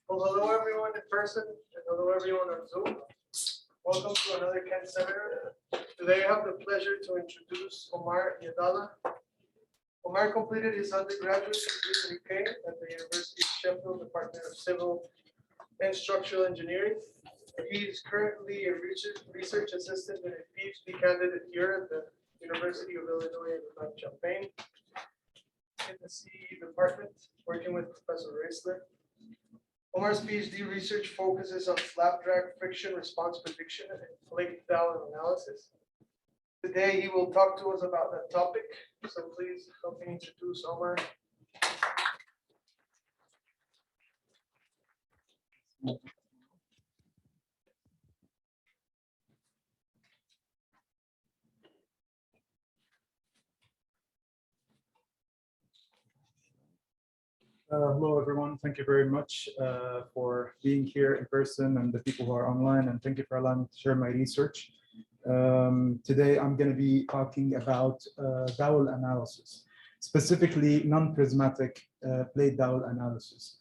Well, hello everyone in person and hello everyone on Zoom. Welcome to another Kent seminar. Today I have the pleasure to introduce Omar Jadallah. Omar completed his undergraduate degree in UK at the University of Sheffield Department of Civil and Structural Engineering. He is currently a research assistant and a PhD candidate here at the University of Illinois Urbana-Champaign in the CE department, working with Professor Reisler. Omar's PhD research focuses on slab drag friction response prediction and plate dowel analysis. Today, he will talk to us about that topic. So please help me introduce Omar. Hello, everyone. Thank you very much for being here in person and the people who are online. And thank you for allowing me to share my research. Today, I'm going to be talking about dowel analysis, specifically non-prismatic plate dowel analysis.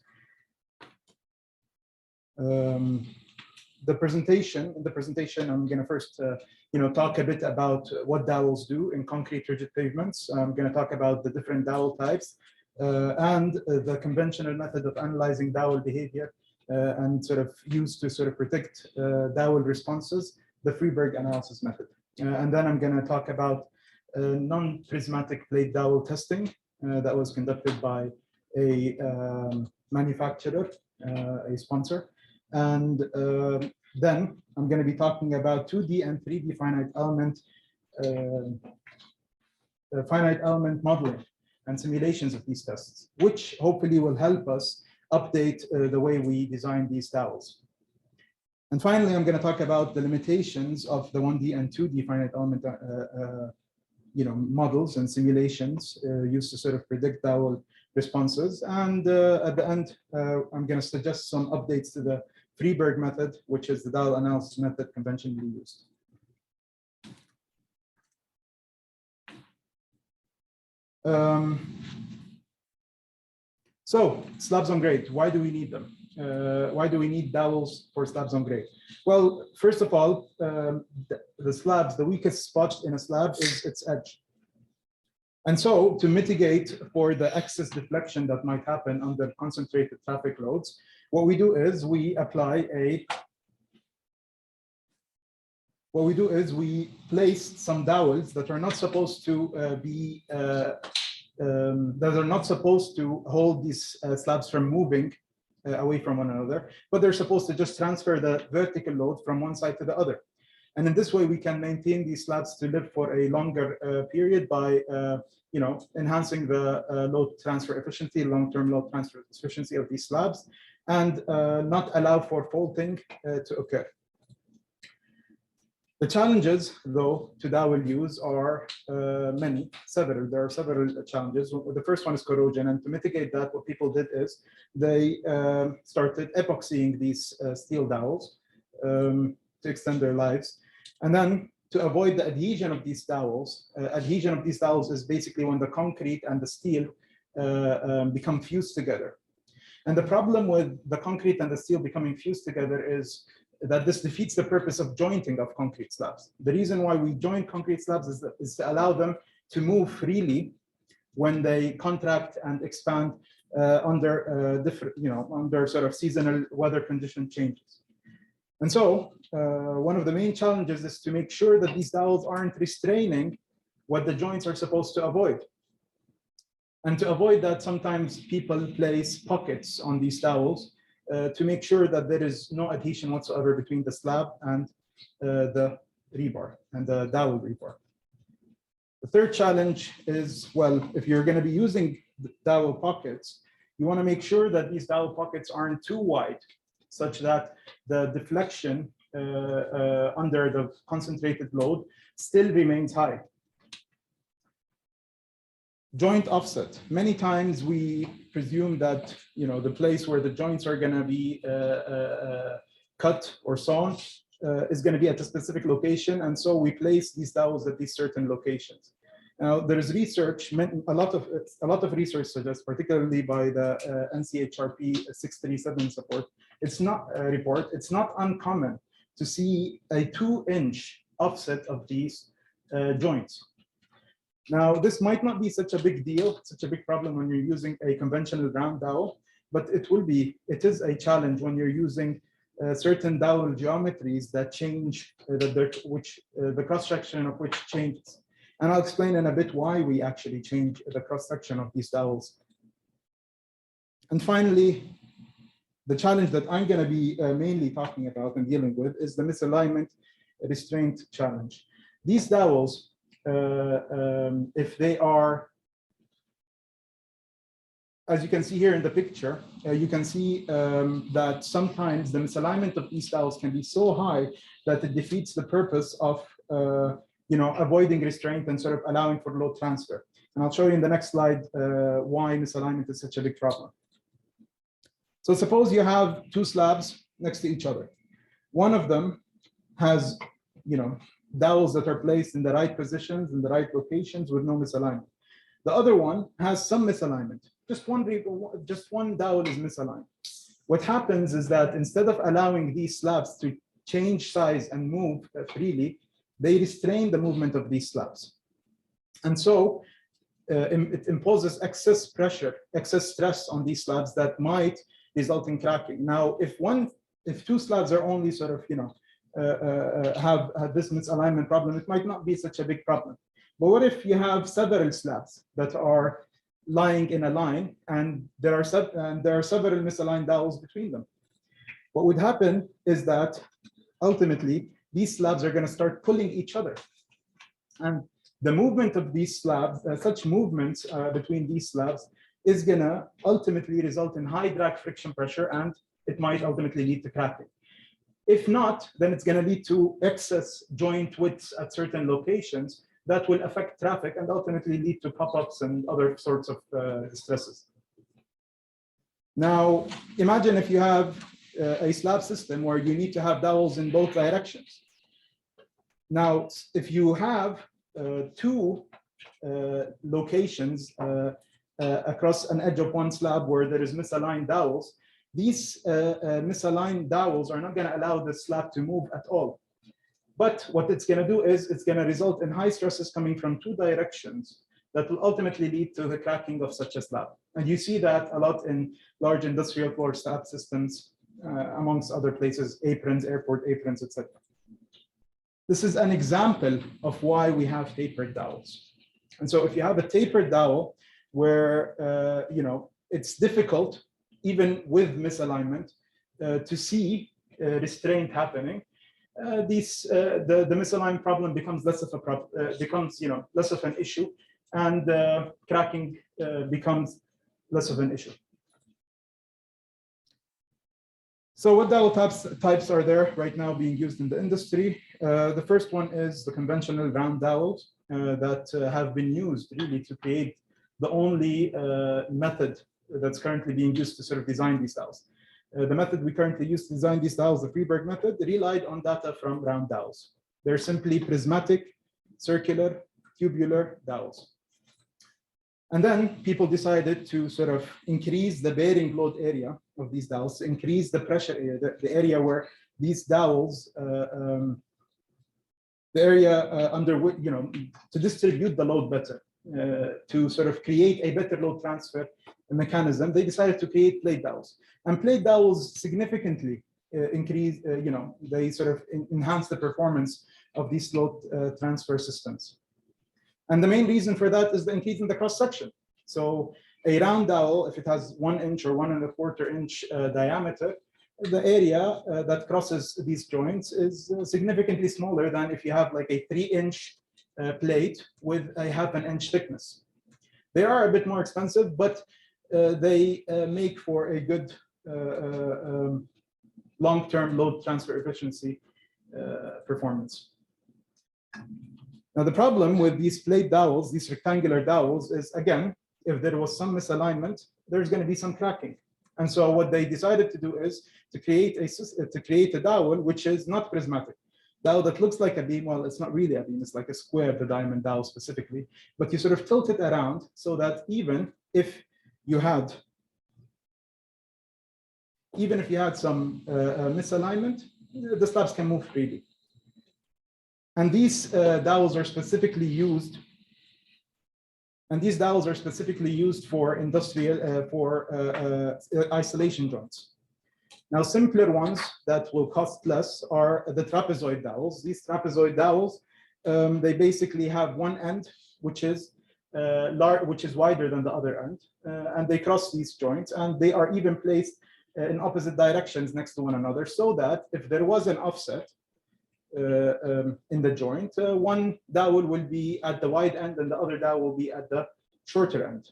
In the presentation, I'm going to first talk a bit about what dowels do in concrete rigid pavements. I'm going to talk about the different dowel types and the conventional method of analyzing dowel behavior and sort of used to sort of predict dowel responses, the freebird analysis method. And then I'm going to talk about non-prismatic plate dowel testing that was conducted by a manufacturer, a sponsor. And then I'm going to be talking about 2D and 3D finite element modeling and simulations of these tests, which hopefully will help us update the way we design these dowels. And finally, I'm going to talk about the limitations of the 1D and 2D finite element models and simulations used to sort of predict dowel responses. And at the end, I'm going to suggest some updates to the freebird method, which is the dowel analysis method conventionally used. So slabs on grade, why do we need them? Why do we need dowels for slabs on grade? Well, first of all, the slabs, the weakest spot in a slab is its edge. And so to mitigate for the excess deflection that might happen under concentrated traffic loads, what we do is we apply we place some dowels that are not supposed to that are not supposed to hold these slabs from moving away from one another, but they're supposed to just transfer the vertical load from one side to the other. And in this way, we can maintain these slabs to live for a longer period by enhancing the load transfer efficiency, long-term load transfer efficiency of these slabs, and not allow for faulting to occur. The challenges, though, to dowel use are several. There are several challenges. The first one is corrosion, and to mitigate that, what people did is they started epoxying these steel dowels to extend their lives. And then to avoid the adhesion of these dowels, is basically when the concrete and the steel become fused together. And the problem with the concrete and the steel becoming fused together is that this defeats the purpose of jointing of concrete slabs. The reason why we join concrete slabs is to allow them to move freely when they contract and expand under under sort of seasonal weather condition changes. And so one of the main challenges is to make sure that these dowels aren't restraining what the joints are supposed to avoid. And to avoid that, sometimes people place pockets on these dowels to make sure that there is no adhesion whatsoever between the slab and the rebar and the dowel rebar. The third challenge is, well, if you're going to be using the dowel pockets, you want to make sure that these dowel pockets aren't too wide, such that the deflection under the concentrated load still remains high. Joint offset. Many times we presume that the place where the joints are going to be cut or sawn is going to be at a specific location, and so we place these dowels at these certain locations. Now, there is research, a lot of research suggests, particularly by the NCHRP 637 support. It's not a report. It's not uncommon to see a 2-inch offset of these joints. Now, this might not be such a big deal, such a big problem when you're using a conventional round dowel, but it is a challenge when you're using certain dowel geometries that change, the cross-section of which changes. And I'll explain in a bit why we actually change the cross-section of these dowels. And finally, the challenge that I'm going to be mainly talking about and dealing with is the misalignment restraint challenge. These dowels, if they are, as you can see here in the picture, you can see that sometimes the misalignment of these dowels can be so high that it defeats the purpose of avoiding restraint and sort of allowing for load transfer. And I'll show you in the next slide why misalignment is such a big problem. So suppose you have 2 slabs next to each other. One of them has, dowels that are placed in the right positions, in the right locations with no misalignment. The other one has some misalignment. Just one dowel is misaligned. What happens is that instead of allowing these slabs to change size and move freely, they restrain the movement of these slabs. And so it imposes excess pressure, excess stress on these slabs that might result in cracking. Now, if 2 slabs are only sort of, have this misalignment problem, it might not be such a big problem. But what if you have several slabs that are lying in a line and there are several misaligned dowels between them? What would happen is that ultimately these slabs are going to start pulling each other. And the movement of these slabs, such movements between these slabs is going to ultimately result in high drag friction pressure, and it might ultimately lead to cracking. If not, then it's going to lead to excess joint widths at certain locations that will affect traffic and ultimately lead to pop-ups and other sorts of stresses. Now, imagine if you have a slab system where you need to have dowels in both directions. Now, if you have 2 locations across an edge of one slab where there is misaligned dowels, these misaligned dowels are not going to allow the slab to move at all. But what it's going to do is it's going to result in high stresses coming from 2 directions that will ultimately lead to the cracking of such a slab. And you see that a lot in large industrial floor slab systems, amongst other places, aprons, airport aprons, etc. This is an example of why we have tapered dowels. And so if you have a tapered dowel where it's difficult, even with misalignment, to see restraint happening, the misaligned problem becomes less of a less of an issue, and cracking becomes less of an issue. So what dowel types are there right now being used in the industry? The first one is the conventional round dowels that have been used really to create the only method that's currently being used to sort of design these dowels. The method we currently use to design these dowels, the freebird method, relied on data from round dowels. They're simply prismatic, circular, tubular dowels. And then people decided to sort of increase the bearing load area of these dowels, increase the pressure area, the area where these dowels, the area under which, to distribute the load better, to sort of create a better load transfer mechanism. They decided to create plate dowels. And plate dowels significantly increase, they sort of enhance the performance of these load transfer systems. And the main reason for that is the increase in the cross section. So a round dowel, if it has 1 inch or 1 1/4 inch diameter, the area that crosses these joints is significantly smaller than if you have like a 3-inch plate with a 1/2 inch thickness. They are a bit more expensive, but they make for a good long-term load transfer efficiency performance. Now, the problem with these plate dowels, these rectangular dowels, is again, if there was some misalignment, there's going to be some cracking. And so what they decided to do is to create a dowel which is not prismatic. dowel that looks like a beam. Well, it's not really a beam, it's like a square, the diamond dowel specifically, but you sort of tilt it around so that even if you had some misalignment, the slabs can move freely. And these dowels are specifically used. And these dowels are specifically used for industrial, isolation joints. Now, simpler ones that will cost less are the trapezoid dowels. These trapezoid dowels, they basically have one end, which is wider than the other end, and they cross these joints, and they are even placed in opposite directions next to one another, so that if there was an offset in the joint, one dowel will be at the wide end and the other dowel will be at the shorter end.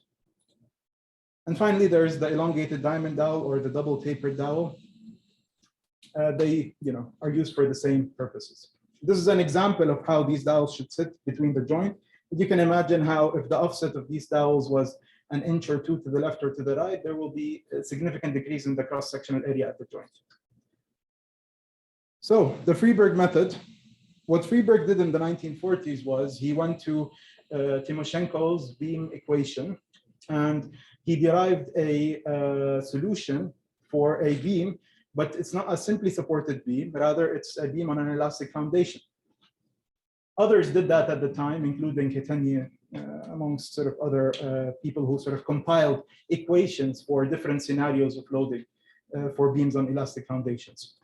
And finally, there's the elongated diamond dowel or the double tapered dowel. They are used for the same purposes. This is an example of how these dowels should sit between the joint. You can imagine how if the offset of these dowels was an inch or two to the left or to the right, there will be a significant decrease in the cross-sectional area at the joint. So the freebird method, what Freeberg did in the 1940s was he went to Timoshenko's beam equation, and he derived a solution for a beam, but it's not a simply supported beam, rather it's a beam on an elastic foundation. Others did that at the time, including Hitani, amongst sort of other people who sort of compiled equations for different scenarios of loading for beams on elastic foundations.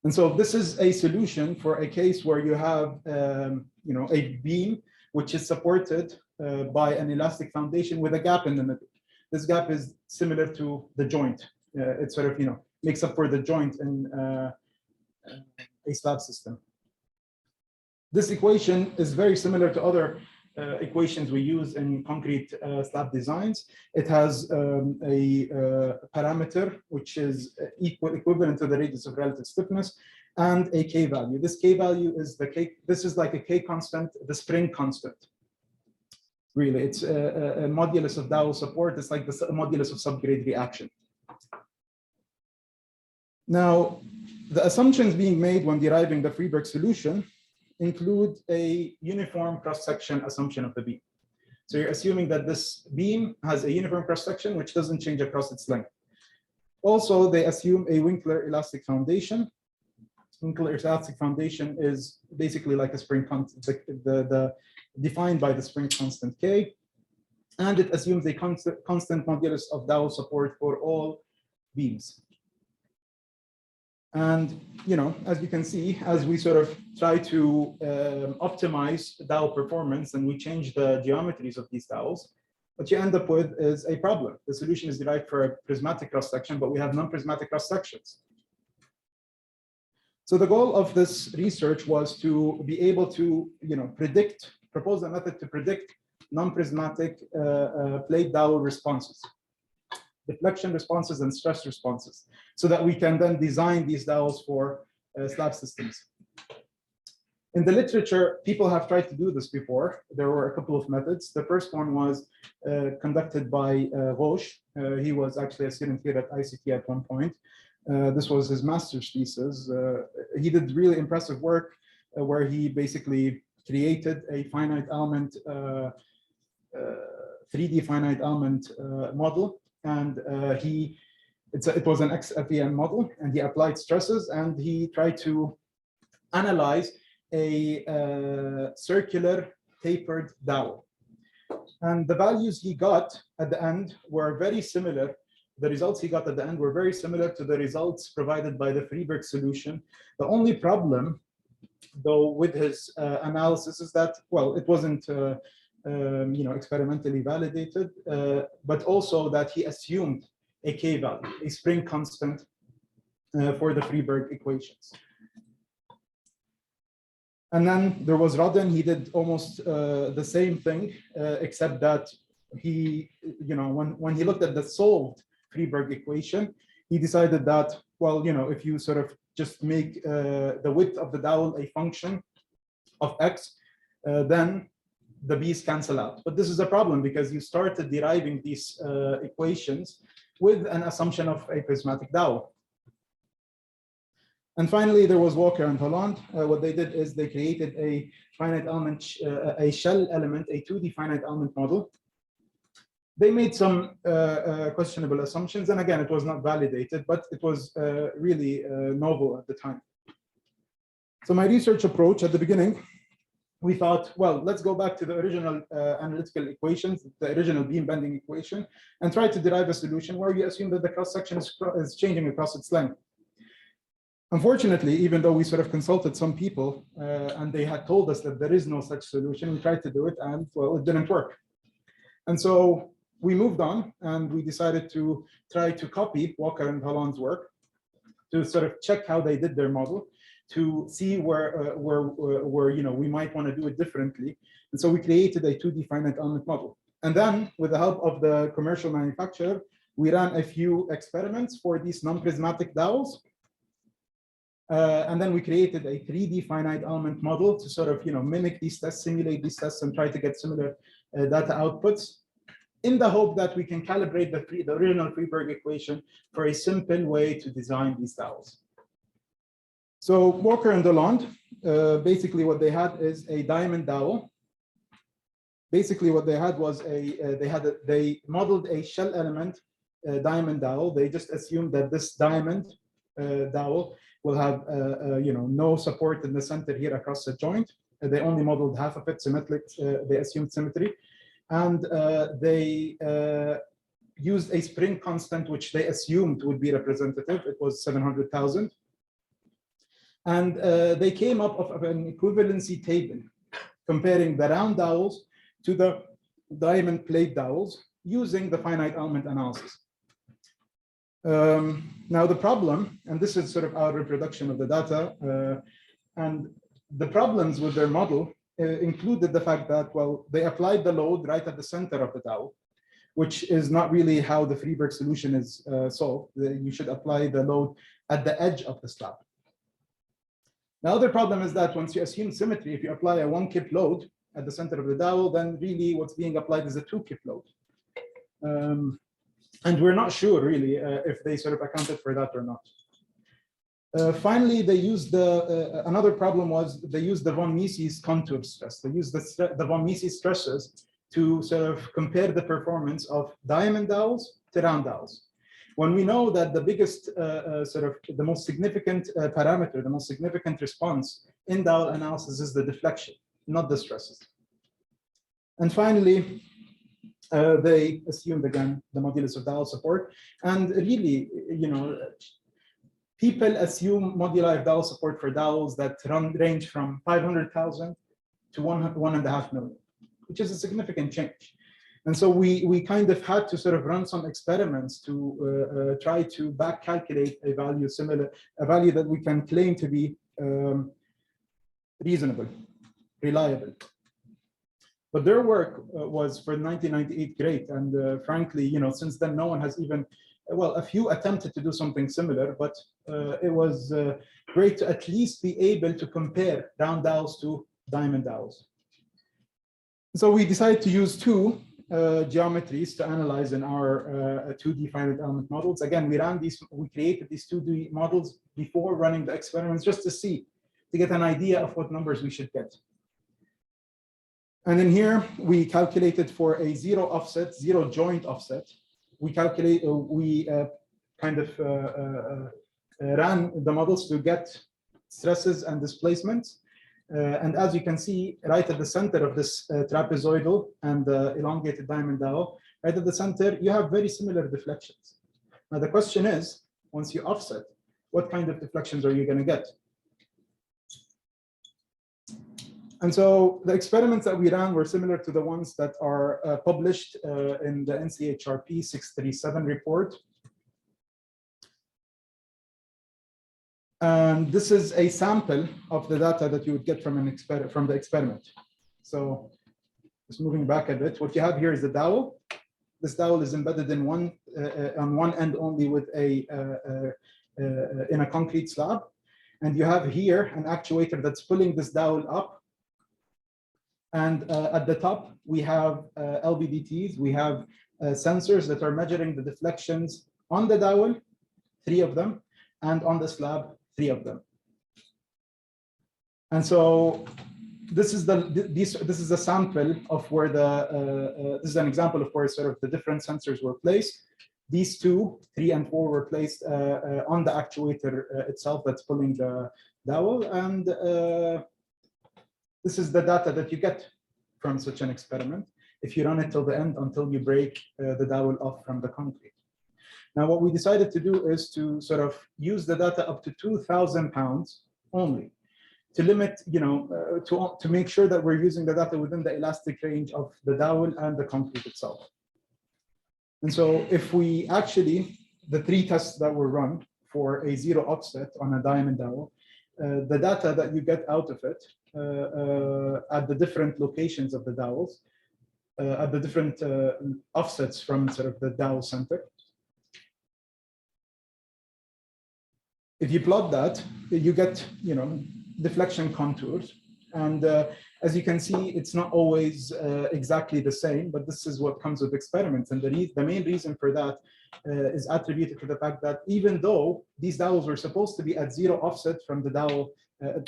And so this is a solution for a case where you have a beam which is supported by an elastic foundation with a gap in the middle. This gap is similar to the joint. It sort of makes up for the joint in a slab system. This equation is very similar to other equations we use in concrete slab designs. It has a parameter which is equivalent to the radius of relative stiffness and a K value. This K value is the K, this is like a K constant, the spring constant. Really, it's a modulus of dowel support. It's like the modulus of subgrade reaction. Now, the assumptions being made when deriving the Freeberg solution include a uniform cross-section assumption of the beam. So you're assuming that this beam has a uniform cross-section which doesn't change across its length. Also, they assume a Winkler elastic foundation. Winkler elastic foundation is basically like a spring constant, defined by the spring constant K, and it assumes a constant modulus of dowel support for all beams. And as you can see, as we sort of try to optimize dowel performance and we change the geometries of these dowels, what you end up with is a problem. The solution is derived for a prismatic cross-section, but we have non-prismatic cross-sections. So the goal of this research was to be able to propose a method to predict non-prismatic plate dowel responses, deflection responses and stress responses, so that we can then design these dowels for slab systems. In the literature, people have tried to do this before. There were a couple of methods. The first one was conducted by Roche. He was actually a student here at ICT at one point. This was his master's thesis. He did really impressive work where he basically created a finite element, 3D finite element model. And it was an XFEM model, and he applied stresses, and he tried to analyze a circular tapered dowel. And the values he got at the end were very similar. The results he got at the end were very similar to the results provided by the Freeberg solution. The only problem, though, with his analysis is that, well, it wasn't experimentally validated, but also that he assumed a K value, a spring constant for the Freeberg equations. And then there was Rodin. He did almost the same thing, except that he, when he looked at the solved Freeberg equation, he decided that, well, if you sort of just make the width of the dowel a function of X, then the B's cancel out. But this is a problem because you started deriving these equations with an assumption of a prismatic dowel. And finally, there was Walker and Holland. What they did is they created a finite element, a shell element, a 2D finite element model. They made some questionable assumptions, and again, it was not validated, but it was really novel at the time. So my research approach at the beginning, we thought, well, let's go back to the original analytical equations, the original beam bending equation, and try to derive a solution where you assume that the cross-section is changing across its length. Unfortunately, even though we sort of consulted some people and they had told us that there is no such solution, we tried to do it and, well, it didn't work. And so we moved on and we decided to try to copy Walker and Holland's work to sort of check how they did their model, to see where we might want to do it differently. And so we created a 2D finite element model. And then with the help of the commercial manufacturer, we ran a few experiments for these non-prismatic dowels. And then we created a 3D finite element model to sort of mimic these tests, simulate these tests, and try to get similar data outputs, in the hope that we can calibrate the original freebird equation for a simple way to design these dowels. So Walker and Holland, basically what they had is a diamond dowel. Basically what they had was they modeled a shell element diamond dowel. They just assumed that this diamond dowel will have no support in the center here across the joint. They only modeled half of it symmetric. They assumed symmetry. And they used a spring constant, which they assumed would be representative. It was 700,000. And they came up with an equivalency table comparing the round dowels to the diamond plate dowels using the finite element analysis. Now the problem, and this is sort of our reproduction of the data, and the problems with their model included the fact that, well, they applied the load right at the center of the dowel, which is not really how the freebird solution is solved. You should apply the load at the edge of the slab. The other problem is that once you assume symmetry, if you apply a 1-kip load at the center of the dowel, then really what's being applied is a 2-kip load. And we're not sure really if they sort of accounted for that or not. Finally, they used another problem was they used the von Mises contour stress. They used the von Mises stresses to sort of compare the performance of diamond dowels to round dowels. When we know that the biggest the most significant parameter, the most significant response in dowel analysis is the deflection, not the stresses. And finally, they assumed again the modulus of dowel support. And really, people assume moduli of dowel support for dowels that range from 500,000 to 1.5 million, which is a significant change. And so we kind of had to sort of run some experiments to try to back calculate a value that we can claim to be reasonable, reliable. But their work was for 1998 great. And frankly, since then, no one has even, well, a few attempted to do something similar, but it was great to at least be able to compare round dowels to diamond dowels. So we decided to use two geometries to analyze in our 2D finite element models. Again, we created these 2D models before running the experiments just to get an idea of what numbers we should get. And in here, we calculated for a zero joint offset. We ran the models to get stresses and displacements. And as you can see, right at the center of this trapezoidal and elongated diamond dowel, right at the center, you have very similar deflections. Now the question is, once you offset, what kind of deflections are you going to get? And so the experiments that we ran were similar to the ones that are published in the NCHRP 637 report. And this is a sample of the data that you would get from the experiment. So just moving back a bit, what you have here is the dowel. This dowel is embedded in on one end only with in a concrete slab. And you have here an actuator that's pulling this dowel up. And at the top, we have LVDTs. We have sensors that are measuring the deflections on the dowel, 3 of them, and on the slab, 3 of them. And so this is this is a sample of where this is an example of where sort of the different sensors were placed. These 2, 3, and 4 were placed on the actuator itself that's pulling the dowel, and this is the data that you get from such an experiment if you run it till the end until you break the dowel off from the concrete. Now, what we decided to do is to sort of use the data up to 2,000 pounds only, to limit, to make sure that we're using the data within the elastic range of the dowel and the concrete itself. And so if we actually, the 3 tests that were run for a 0 offset on a diamond dowel, the data that you get out of it at the different locations of the dowels, at the different offsets from sort of the dowel center. If you plot that, you get, deflection contours. And as you can see, it's not always exactly the same, but this is what comes with experiments. And the main reason for that is attributed to the fact that even though these dowels were supposed to be at 0 offset from the dowel,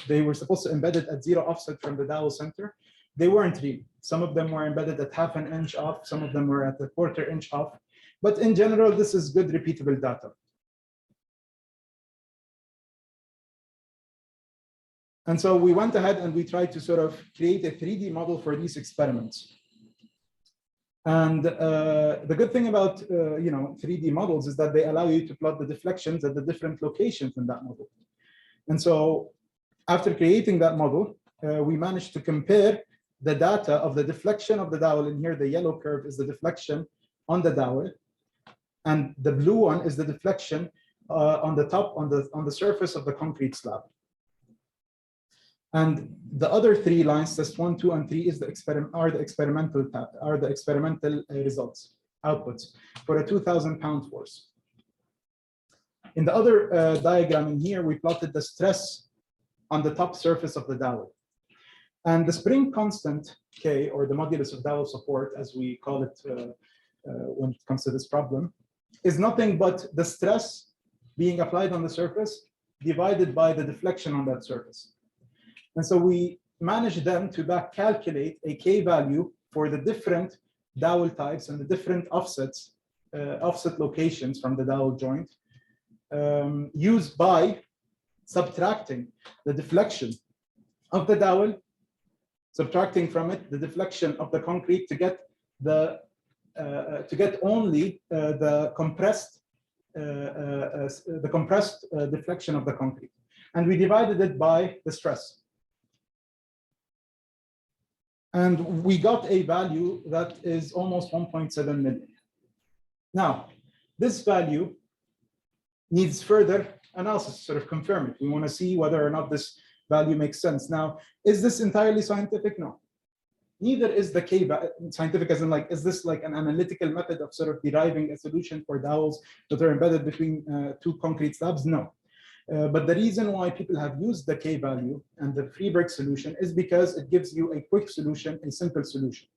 they were supposed to embed it at 0 offset from the dowel center, they weren't really. Some of them were embedded at ½ an inch off, some of them were at a ¼ inch off. But in general, this is good repeatable data. And so we went ahead and we tried to sort of create a 3D model for these experiments. And the good thing about 3D models is that they allow you to plot the deflections at the different locations in that model. And so after creating that model, we managed to compare the data of the deflection of the dowel. In here, the yellow curve is the deflection on the dowel, and the blue one is the deflection on the top, on the surface of the concrete slab. And the other 3 lines, test 1, 2, and 3, is the experimental results, outputs for a 2,000-pound force. In the other diagram in here, we plotted the stress on the top surface of the dowel. And the spring constant, K, or the modulus of dowel support, as we call it when it comes to this problem, is nothing but the stress being applied on the surface divided by the deflection on that surface. And so we managed then to back calculate a K value for the different dowel types and the different offsets, offset locations from the dowel joint, used by subtracting the deflection of the dowel, subtracting from it the deflection of the concrete to get only the compressed deflection of the concrete, and we divided it by the stress. And we got a value that is almost 1.7 million. Now, this value needs further analysis to sort of confirm it. We want to see whether or not this value makes sense. Now, is this entirely scientific? No. Neither is the K scientific, as in like, is this like an analytical method of sort of deriving a solution for dowels that are embedded between 2 concrete slabs? No. But the reason why people have used the K value and the freebird solution is because it gives you a quick solution, a simple solution.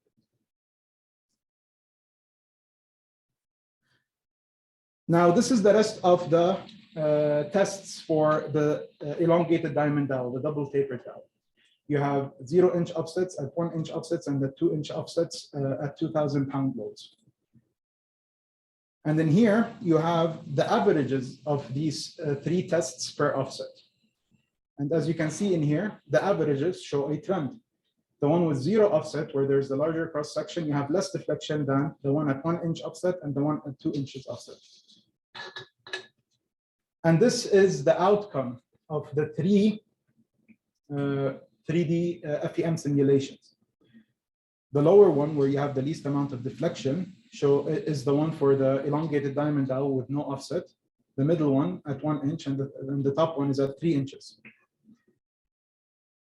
Now, this is the rest of the tests for the elongated diamond dowel, the double tapered dowel. You have 0-inch offsets at 1-inch offsets and the 2-inch offsets at 2,000-pound loads. And then here you have the averages of these 3 tests per offset. And as you can see in here, the averages show a trend. The one with 0 offset, where there's the larger cross section, you have less deflection than the one at 1-inch offset and the one at 2 inches offset. And this is the outcome of the 3 3D FEM simulations. The lower one, where you have the least amount of deflection, is the one for the elongated diamond dowel with no offset. The middle one at 1 inch, and the top one is at 3 inches.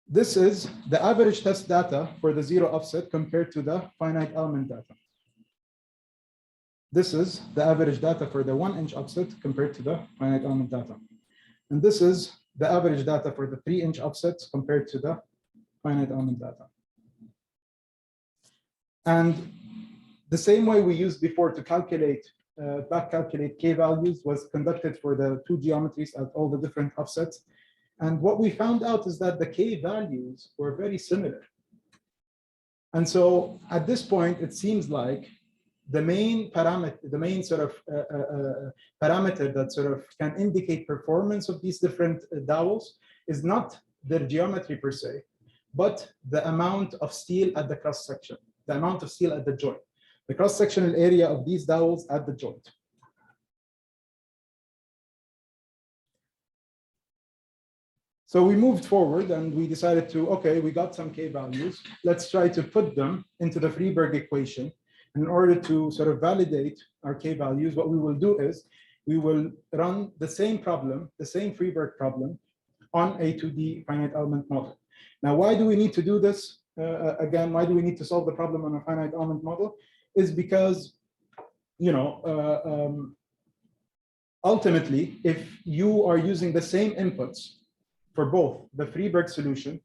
This is the average test data for the 0 offset compared to the finite element data. This is the average data for the 1-inch offset compared to the finite element data. And this is the average data for the 3-inch offsets compared to the finite element data. And the same way we used before to calculate, back calculate K values was conducted for the 2 geometries at all the different offsets. And what we found out is that the K values were very similar. And so at this point, it seems like the main parameter, the main sort of parameter that sort of can indicate performance of these different dowels is not their geometry per se, but the amount of steel at the cross section, the amount of steel at the joint, the cross sectional area of these dowels at the joint. So we moved forward and we decided to, okay, we got some K values. Let's try to put them into the freeburg equation. In order to sort of validate our K values, what we will do is we will run the same problem, the same freeburg problem on a 2D finite element model. Now, why do we need to do this? Again, why do we need to solve the problem on a finite element model? Is because, you know, ultimately, if you are using the same inputs for both the freeburg solution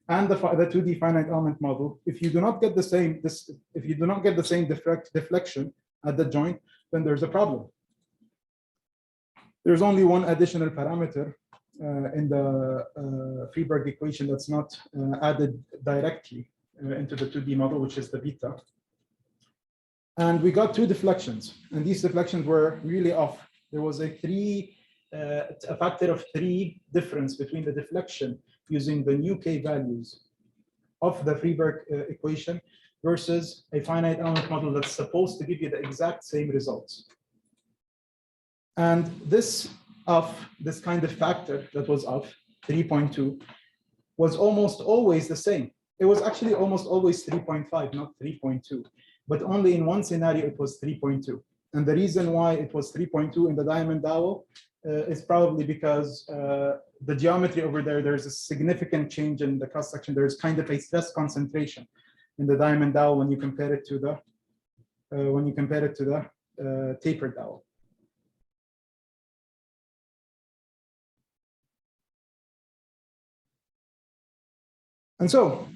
and the 2D finite element model, if you do not get the same deflection at the joint, then there's a problem. There's only one additional parameter in the freeburg equation that's not added directly into the 2D model, which is the beta. And we got two deflections, and these deflections were really off. There was a factor of 3 difference between the deflection using the new K values of the freeburg equation versus a finite element model that's supposed to give you the exact same results. And this kind of factor that was off, 3.2, was almost always the same. It was actually almost always 3.5, not 3.2, but only in one scenario it was 3.2. And the reason why it was 3.2 in the diamond dowel is probably because the geometry over there's a significant change in the cross section. There's kind of a stress concentration in the diamond dowel when you compare it to the tapered dowel. And so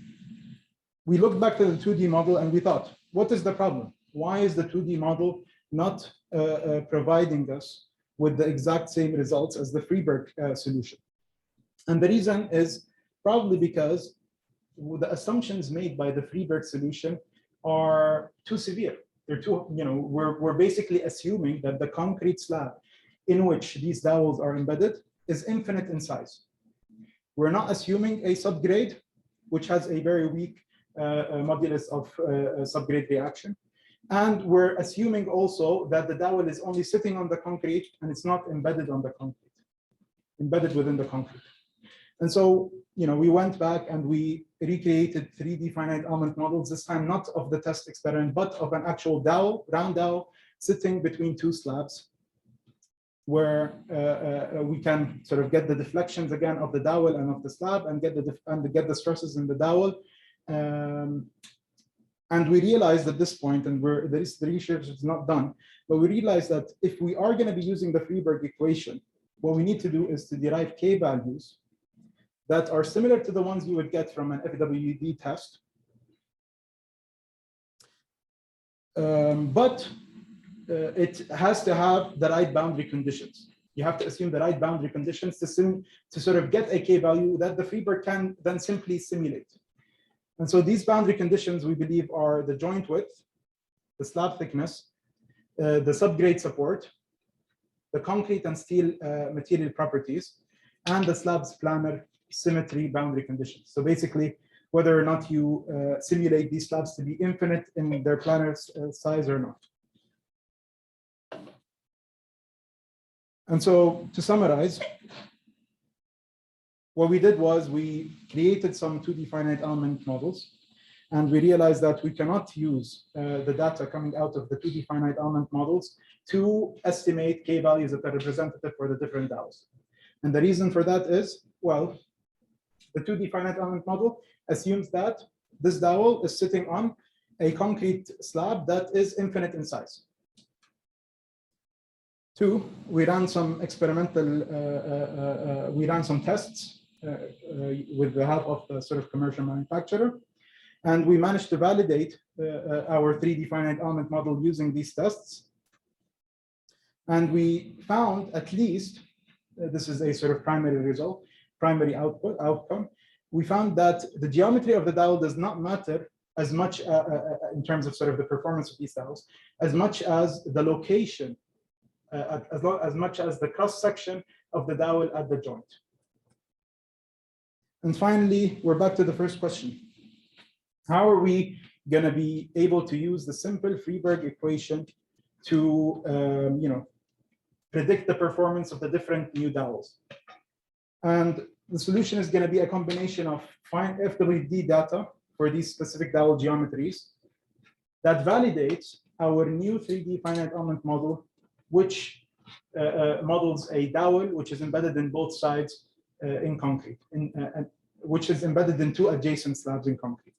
we looked back to the 2D model and we thought, what is the problem? Why is the 2D model not providing us with the exact same results as the freeburg solution? And the reason is probably because the assumptions made by the freeburg solution are too severe. They're too, you know, we're basically assuming that the concrete slab in which these dowels are embedded is infinite in size. We're not assuming a subgrade, which has a very weak modulus of subgrade reaction. And we're assuming also that the dowel is only sitting on the concrete and it's not embedded on the concrete, embedded within the concrete. And so, you know, we went back and we recreated 3D finite element models, this time not of the test experiment, but of an actual dowel, round dowel, sitting between two slabs, where we can sort of get the deflections again of the dowel and of the slab and get the stresses in the dowel. And we realized at this point, and the research is not done, but we realized that if we are going to be using the freeburg equation, what we need to do is to derive K values that are similar to the ones you would get from an FWD test. But it has to have the right boundary conditions. You have to assume the right boundary conditions to sort of get a K value that the freeburg can then simply simulate. And so these boundary conditions, we believe, are the joint width, the slab thickness, the subgrade support, the concrete and steel material properties, and the slab's planar symmetry boundary conditions. So basically, whether or not you simulate these slabs to be infinite in their planar size or not. And so to summarize, what we did was we created some 2D finite element models, and we realized that we cannot use the data coming out of the 2D finite element models to estimate K values that are representative for the different dowels. And the reason for that is, well, the 2D finite element model assumes that this dowel is sitting on a concrete slab that is infinite in size. 2, we ran some tests with the help of the sort of commercial manufacturer, and we managed to validate our 3D finite element model using these tests. And we found, at least, this is a sort of primary result, primary outcome, we found that the geometry of the dowel does not matter as much in terms of sort of the performance of these dowels, as much as the location, as much as the cross section of the dowel at the joint. And finally, we're back to the first question. How are we going to be able to use the simple freebird equation to predict the performance of the different new dowels? And the solution is going to be a combination of fine FWD data for these specific dowel geometries that validates our new 3D finite element model, which models a dowel which is embedded in both sides in concrete, which is embedded in two adjacent slabs in concrete.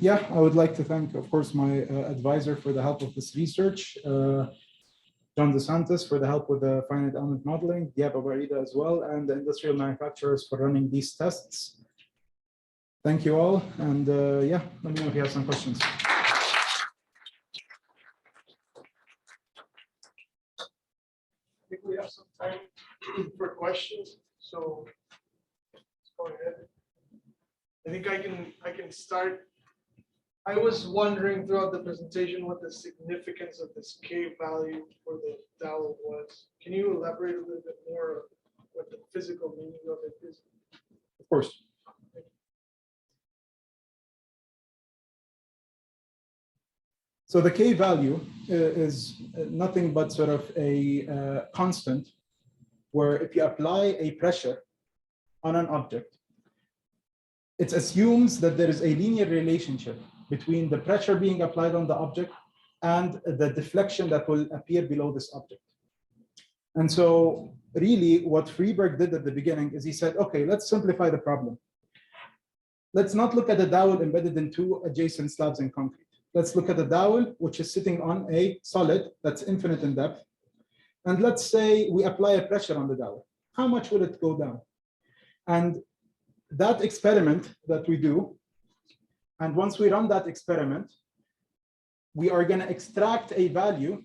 Yeah, I would like to thank, of course, my advisor for the help of this research, John DeSantis for the help with the finite element modeling, Diab Abarida as well, and the industrial manufacturers for running these tests. Thank you all, and yeah, let me know if you have some questions. I think we have some time for questions, so let's go ahead. I think I can start. I was wondering throughout the presentation what the significance of this K value for the dowel was. Can you elaborate a little bit more on what the physical meaning of it is? Of course. So the K value is nothing but sort of a constant where if you apply a pressure on an object, it assumes that there is a linear relationship between the pressure being applied on the object and the deflection that will appear below this object. And so really what Freeberg did at the beginning is he said, okay, let's simplify the problem. Let's not look at the dowel embedded in two adjacent slabs in concrete. Let's look at the dowel, which is sitting on a solid that's infinite in depth. And let's say we apply a pressure on the dowel. How much will it go down? And that experiment that we do, and once we run that experiment, we are going to extract a value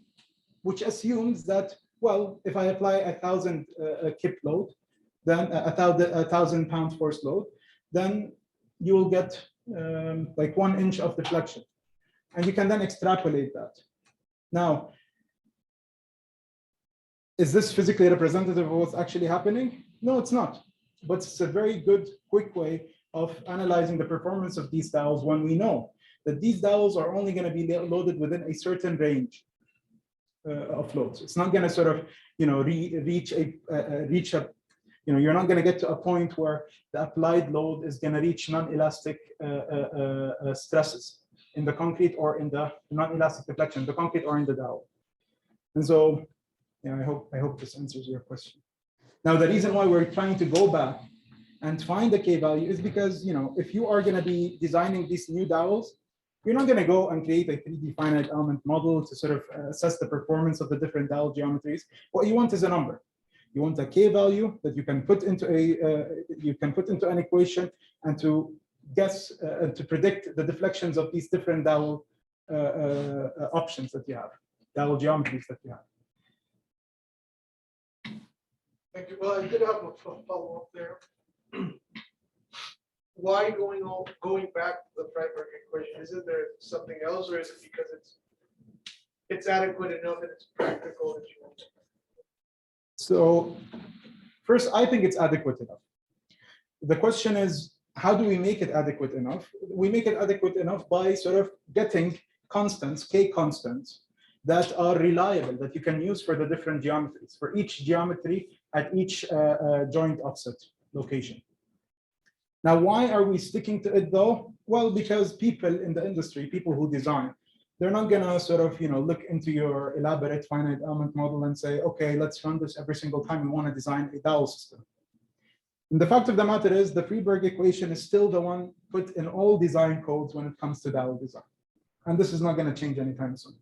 which assumes that, well, if I apply 1,000 kip load, then 1,000 pound force load, then you will get like 1 inch of deflection. And you can then extrapolate that. Now, is this physically representative of what's actually happening? No, it's not. But it's a very good, quick way of analyzing the performance of these dowels when we know that these dowels are only going to be loaded within a certain range of loads. It's not going to sort of, reach a, you're not going to get to a point where the applied load is going to reach non-elastic stresses in the concrete or in the non-elastic deflection, the concrete or in the dowel. And so, yeah, I hope this answers your question. Now, the reason why we're trying to go back and find the K value is because, if you are going to be designing these new dowels, you're not going to go and create a 3D finite element model to sort of assess the performance of the different dowel geometries. What you want is a number. You want a K value that you can put into an equation and to guess to predict the deflections of these different dowel options that you have, dowel geometries that you have. Thank you. Well, I did have a follow-up there. Why going back to the Freiberg equation? Is it there something else, or is it because it's adequate enough and it's practical that you want? So first, I think it's adequate enough. The question is, how do we make it adequate enough? We make it adequate enough by sort of getting constants, K constants, that are reliable, that you can use for the different geometries, for each geometry at each joint offset location. Now, why are we sticking to it though? Well, because people in the industry, people who design, they're not gonna sort of, look into your elaborate finite element model and say, okay, let's run this every single time we want to design a dowel system. And the fact of the matter is the Freeberg equation is still the one put in all design codes when it comes to dowel design. And this is not going to change anytime soon.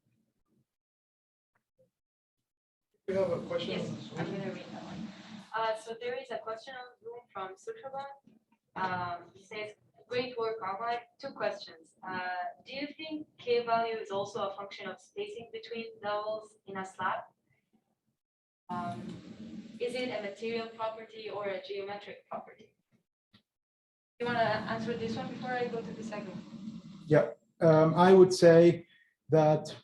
We have a question. Yes, I'm going to read that one. So there is a question on Zoom from Sutraban. He says, great work, Omar. 2 questions. Do you think K value is also a function of spacing between dowels in a slab? Is it a material property or a geometric property? You want to answer this one before I go to the second one? Yeah, I would say that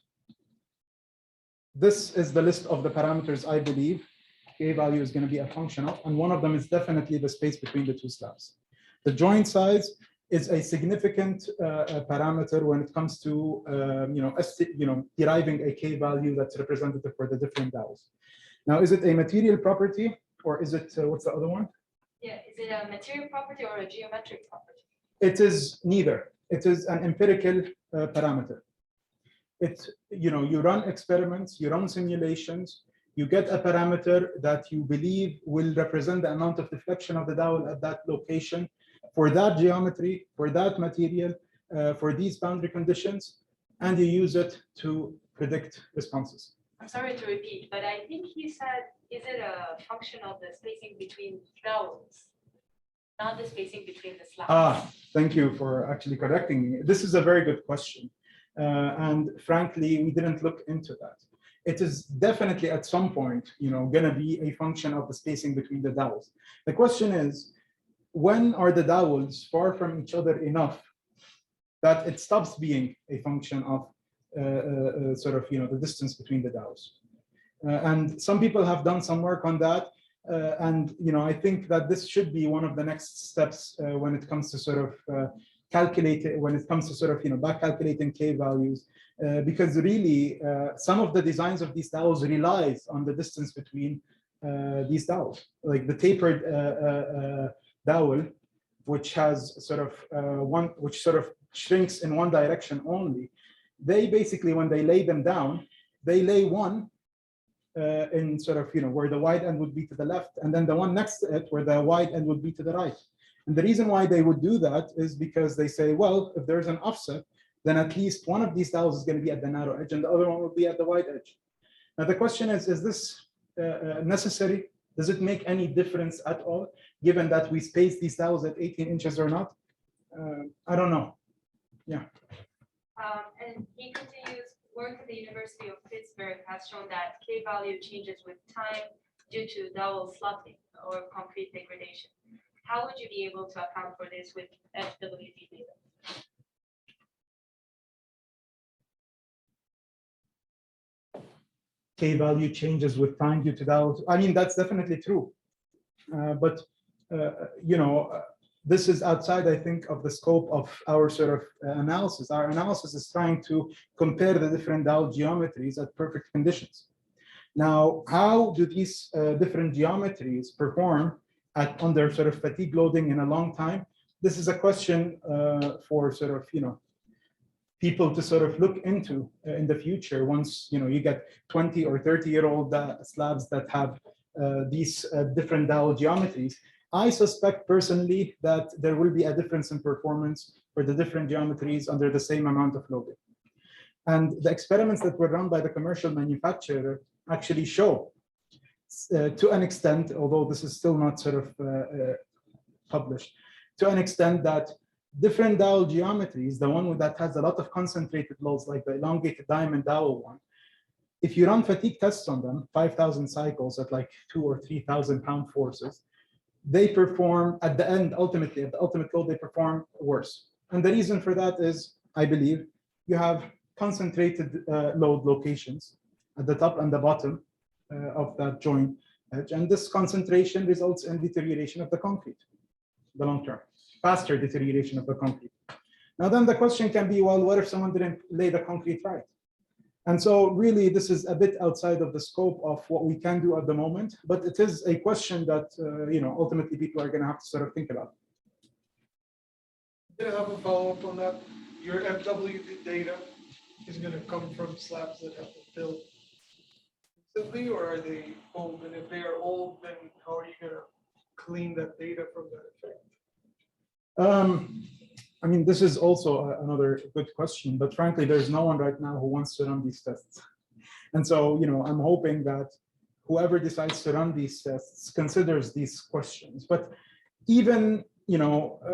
this is the list of the parameters I believe Kvalue is going to be a function of, and one of them is definitely the space between the two slabs. The joint size is a significant parameter when it comes to deriving a K-value that's representative for the different dowels. Now, is it a material property or is it what's the other one? Yeah, is it a material property or a geometric property? It is neither. It is an empirical parameter. You run experiments, you run simulations, you get a parameter that you believe will represent the amount of deflection of the dowel at that location for that geometry, for that material, for these boundary conditions, and you use it to predict responses. I'm sorry to repeat, but I think he said, is it a function of the spacing between dowels, not the spacing between the slabs? Thank you for actually correcting me. This is a very good question. And frankly, we didn't look into that. It is definitely at some point, going to be a function of the spacing between the dowels. The question is, when are the dowels far from each other enough that it stops being a function of the distance between the dowels? And some people have done some work on that. And I think that this should be one of the next steps when it comes to back calculating K values, because really some of the designs of these dowels relies on the distance between these dowels, like the tapered dowel, which has which shrinks in one direction only. They basically, when they lay them down, they lay one in where the wide end would be to the left, and then the one next to it where the wide end would be to the right. And the reason why they would do that is because they say, well, if there's an offset, then at least one of these dowels is going to be at the narrow edge and the other one will be at the wide edge. Now the question is this necessary? Does it make any difference at all, given that we space these dowels at 18 inches or not? I don't know. Yeah. And he continues, work at the University of Pittsburgh has shown that K-value changes with time due to dowel slotting or concrete degradation. How would you be able to account for this with FWD data? K-value changes with time due to dowels. I mean, that's definitely true. This is outside, I think, of the scope of our analysis. Our analysis is trying to compare the different dowel geometries at perfect conditions. Now, how do these different geometries perform under fatigue loading in a long time? This is a question for people to look into in the future once you get 20 or 30-year-old slabs that have these different dowel geometries. I suspect personally that there will be a difference in performance for the different geometries under the same amount of loading. And the experiments that were run by the commercial manufacturer actually show, to an extent, although this is still not published, to an extent that different dowel geometries, the one that has a lot of concentrated loads, like the elongated diamond dowel one, if you run fatigue tests on them, 5,000 cycles at like 2,000 or 3,000 pound forces, they perform at the end, ultimately, at the ultimate load, they perform worse. And the reason for that is, I believe, you have concentrated load locations at the top and the bottom of that joint edge. And this concentration results in deterioration of the concrete, the long term, faster deterioration of the concrete. Now then the question can be, well, what if someone didn't lay the concrete right? And so really, this is a bit outside of the scope of what we can do at the moment, but it is a question that ultimately people are going to have to think about. I have a follow-up on that. Your FWD data is going to come from slabs that have been built recently, or are they old? And if they are old, then how are you going to clean that data from that effect? I mean, this is also another good question, but frankly, there's no one right now who wants to run these tests. And so, I'm hoping that whoever decides to run these tests considers these questions. But even,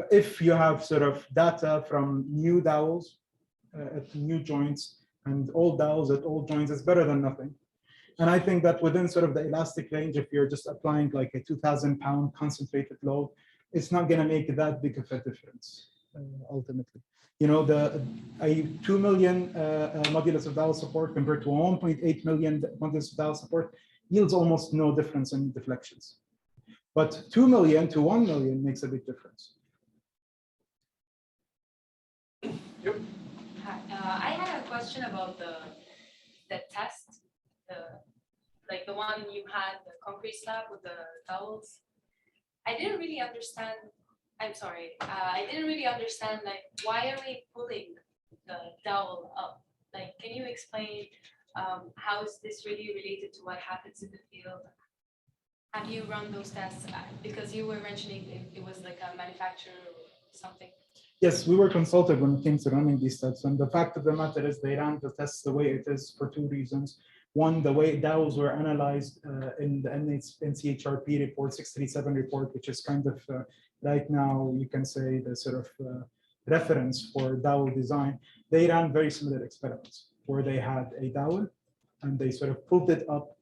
if you have data from new dowels at new joints and old dowels at old joints, it's better than nothing. And I think that within sort of the elastic range, if you're just applying like a 2,000-pound concentrated load, it's not going to make that big of a difference ultimately. You know, a 2 million modulus of dowel support compared to 1.8 million modulus of dowel support yields almost no difference in deflections. But 2 million to 1 million makes a big difference. Yep. Hi, I had a question about the test, like the one you had, the concrete slab with the dowels. I didn't really understand. I'm sorry. I didn't really understand, like, why are we pulling the dowel up? Like, can you explain how is this really related to what happens in the field? Have you run those tests? Because you were mentioning it was like a manufacturer or something. Yes, we were consulted when it came to running these tests. And the fact of the matter is they ran the tests the way it is for two reasons. One, the way dowels were analyzed in the NCHRP report, 637 report, which is kind of right now, you can say the sort of reference for dowel design. They ran very similar experiments where they had a dowel and they sort of pulled it up.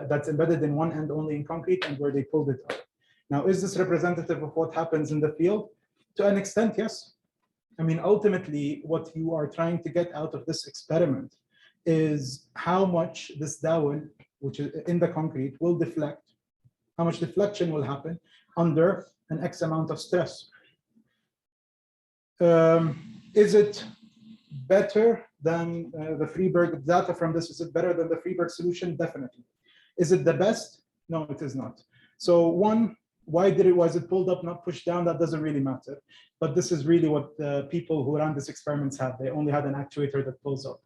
That's embedded in one end only in concrete, and where they pulled it up. Now, is this representative of what happens in the field? To an extent, yes. I mean, ultimately, what you are trying to get out of this experiment is how much this dowel, which is in the concrete, will deflect, how much deflection will happen under an X amount of stress. Is it better than the freebird data from this? Is it better than the freebird solution? Definitely. Is it the best? No, it is not. So one, was it pulled up, not pushed down? That doesn't really matter. But this is really what the people who ran these experiments had. They only had an actuator that pulls up.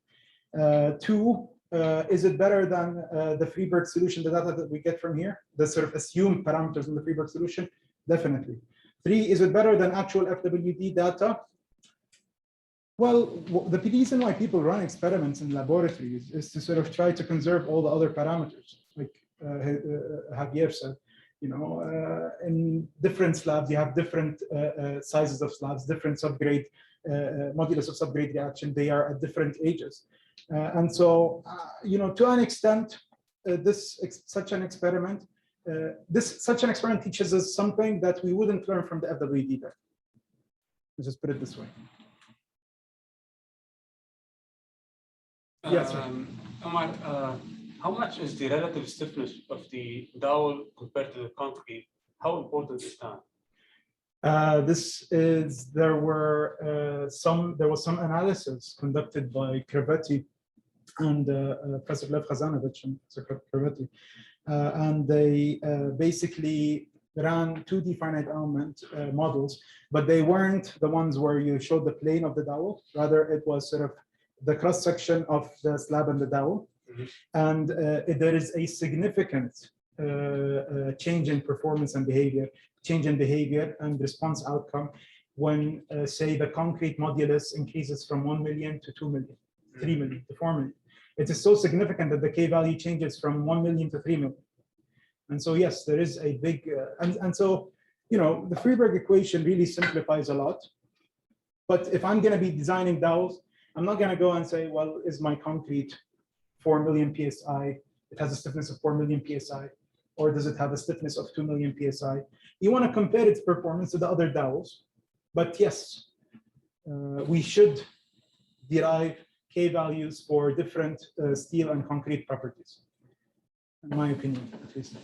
Two, is it better than the freebird solution, the data that we get from here, the sort of assumed parameters in the freebird solution? Definitely. Three, is it better than actual FWD data? Well, the reason why people run experiments in laboratories is to sort of try to conserve all the other parameters, like Javier said. You know, in different slabs, you have different sizes of slabs, different subgrade, modulus of subgrade reaction. They are at different ages. And so, you know, to an extent, such an experiment teaches us something that we wouldn't learn from the FWD data. Let's just put it this way. Yes, sir. Omar, how much is the relative stiffness of the dowel compared to the concrete? How important is that? There was some analysis conducted by Kvalue and Professor Lev Khazanovich and Professor Kvalue, and they basically ran 2D finite element models, but they weren't the ones where you showed the plane of the dowel. Rather, it was sort of the cross section of the slab and the dowel. Mm-hmm. And there is a significant change in performance and behavior, change in behavior and response outcome when, say, the concrete modulus increases from 1 million to 2 million, 3 million to 4 million. It is so significant that the K value changes from 1 million to 3 million. And so, yes, there is a big, and so, you know, the Freeberg equation really simplifies a lot. But if I'm going to be designing dowels, I'm not going to go and say, well, is my concrete 4 million PSI? It has a stiffness of 4 million PSI. Or does it have a stiffness of 2 million PSI? You want to compare its performance to the other dowels. But yes, we should derive K values for different steel and concrete properties, in my opinion, at least.